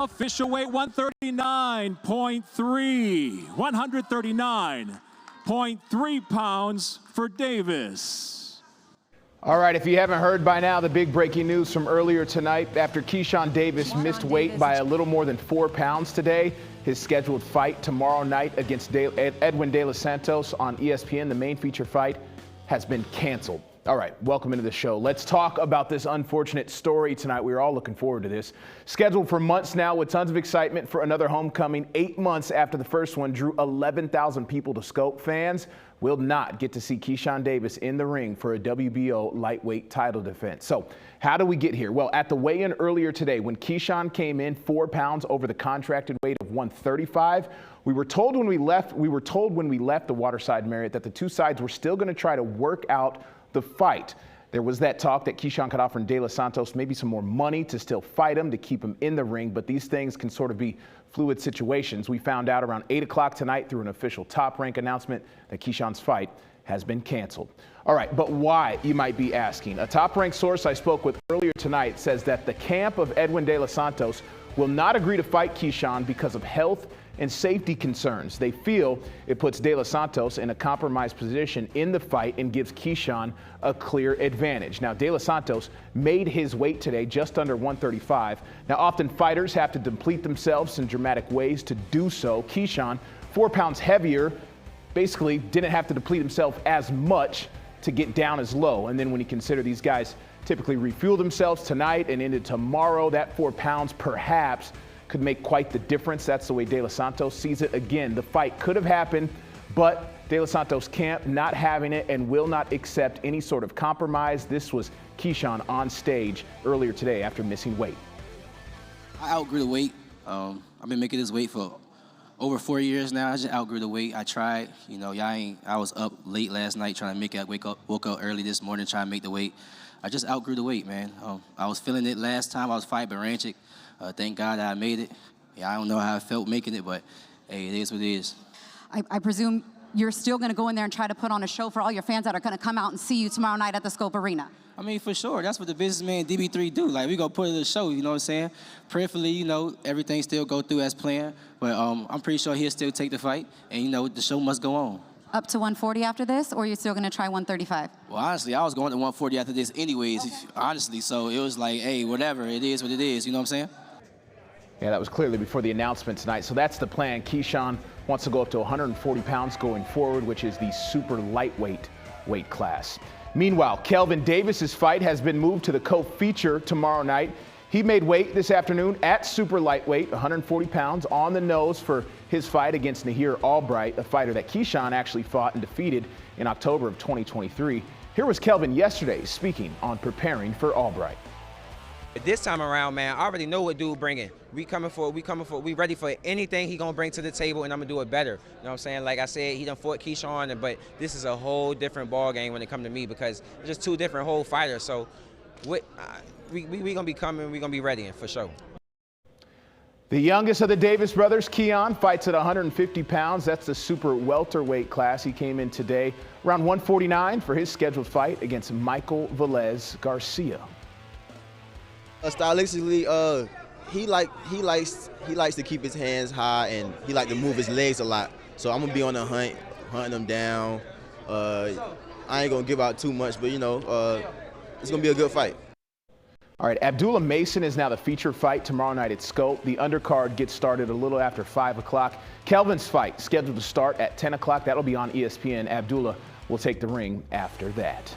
Official weight 139.3, 139.3 pounds for Davis. All right, if you haven't heard by now, the big breaking news from earlier tonight, after Keyshawn Davis missed weight by a little more than 4 pounds today, his scheduled fight tomorrow night against Edwin De Los Santos on ESPN, the main feature fight, has been canceled. All right, welcome into the show. Let's talk about this unfortunate story tonight. We're all looking forward to this. Scheduled for months now with tons of excitement for another homecoming. 8 months after the first one drew 11,000 people to Scope. Fans will not get to see Keyshawn Davis in the ring for a WBO lightweight title defense. So how do we get here? Well, at the weigh-in earlier today, when Keyshawn came in 4 pounds over the contracted weight of 135, we were told when we left the Waterside Marriott that the two sides were still going to try to work out the fight. There was that talk that Keyshawn could offer De Los Santos maybe some more money to still fight him, to keep him in the ring, but these things can sort of be fluid situations. We found out around 8 o'clock tonight through an official Top Rank announcement that Keyshawn's fight has been canceled. All right, but why, you might be asking? A Top Rank source I spoke with earlier tonight says that the camp of Edwin De Los Santos will not agree to fight Keyshawn because of health and safety concerns. They feel it puts De Los Santos in a compromised position in the fight and gives Keyshawn a clear advantage. Now, De Los Santos made his weight today just under 135. Now, often fighters have to deplete themselves in dramatic ways to do so. Keyshawn, 4 pounds heavier, basically didn't have to deplete himself as much to get down as low. And then when you consider these guys typically refuel themselves tonight and into tomorrow, that 4 pounds perhaps could make quite the difference. That's the way De Los Santos sees it. Again, the fight could have happened, but De Los Santos camp not having it and will not accept any sort of compromise. This was Keyshawn on stage earlier today after missing weight. I outgrew the weight. I've been making this weight for over 4 years now. I just outgrew the weight. I tried, I was up late last night trying to make it. Woke up early this morning trying to make the weight. I just outgrew the weight, man. I was feeling it last time I was fighting Baranchik. Thank God that I made it. Yeah, I don't know how I felt making it, but hey, it is what it is. I presume you're still going to go in there and try to put on a show for all your fans that are going to come out and see you tomorrow night at the Scope Arena. I mean, for sure. That's what the businessman DB3 do. Like, we going to put it in a show, you know what I'm saying? Prayerfully, everything still go through as planned. But I'm pretty sure he'll still take the fight. And, the show must go on. Up to 140 after this, or you're still going to try 135? Well, honestly, I was going to 140 after this anyways, honestly. So it was like, hey, whatever. It is what it is. You know what I'm saying? Yeah, that was clearly before the announcement tonight. So that's the plan. Keyshawn wants to go up to 140 pounds going forward, which is the super lightweight weight class. Meanwhile, Kelvin Davis's fight has been moved to the co-feature tomorrow night. He made weight this afternoon at super lightweight, 140 pounds on the nose for his fight against Nahir Albright, a fighter that Keyshawn actually fought and defeated in October of 2023. Here was Kelvin yesterday speaking on preparing for Albright. This time around, man, I already know what dude bringing. We ready for anything he gonna bring to the table, and I'm gonna do it better. You know what I'm saying? Like I said, he done fought Keyshawn, but this is a whole different ball game when it comes to me because it's just two different whole fighters. So, we gonna be coming, we gonna be ready for sure. The youngest of the Davis brothers, Keon, fights at 150 pounds. That's the super welterweight class. He came in today around 149 for his scheduled fight against Michael Velez Garcia. Stylistically, he likes to keep his hands high and he likes to move his legs a lot. So I'm gonna be on the hunt, hunting him down. I ain't gonna give out too much, but it's gonna be a good fight. All right, Abdullah Mason is now the feature fight tomorrow night at Scope. The undercard gets started a little after 5 o'clock. Kelvin's fight scheduled to start at 10 o'clock. That'll be on ESPN. Abdullah will take the ring after that.